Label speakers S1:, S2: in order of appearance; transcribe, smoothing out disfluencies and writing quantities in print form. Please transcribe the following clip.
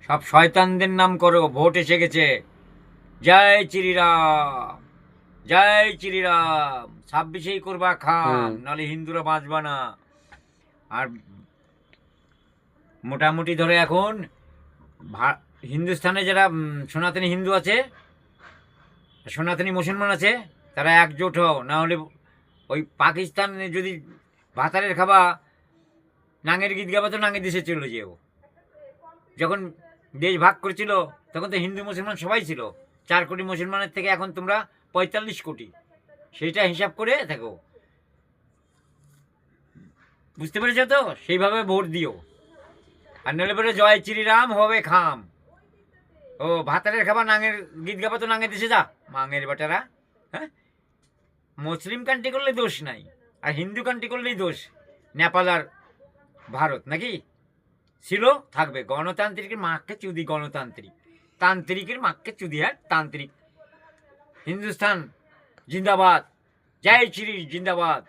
S1: সব শয়তানদের নাম করো, ভোট এসে গেছে। জয় শ্রীরাম, জয় শ্রীরাম। 26-এই করবা খাম, নাহলে হিন্দুরা বাঁচবা না। আর মোটামুটি ধরে এখন হিন্দুস্থানে যারা সনাতনী হিন্দু আছে, সনাতনী মুসলমান আছে, তারা একজোট হও, না হলে ওই পাকিস্তানে যদি ভাতারের খাবা, নাঙের গীত গাবা, তো নাঙের দেশে চলে যেও। যখন দেশ ভাগ করেছিল তখন তো হিন্দু মুসলমান সবাই ছিল। 4 কোটি মুসলমানের থেকে এখন তোমরা 45 কোটি, সেইটা হিসাব করে থাকো। বুঝতে পেরেছো তো? সেইভাবে ভোট দিও। আর নইলে বলে জয় শ্রীরাম হবে খাম। ও ভাতারের খাবার, নাঙের গীত গাবা, তো নাঙের দেশে যা, মাঙের বেটারা। হ্যাঁ, মুসলিম কান্ট্রি করলে দোষ নাই, আর হিন্দু কান্ট্রি করলেই দোষ। নেপাল আর ভারত নাকি ছিল, থাকবে। গণতান্ত্রিকের মাকে চুদি, গণতান্ত্রিক তান্ত্রিকের মাকে চুদি। হ্যাঁ, তান্ত্রিক। হিন্দুস্তান জিন্দাবাদ, জয় শ্রী জিন্দাবাদ।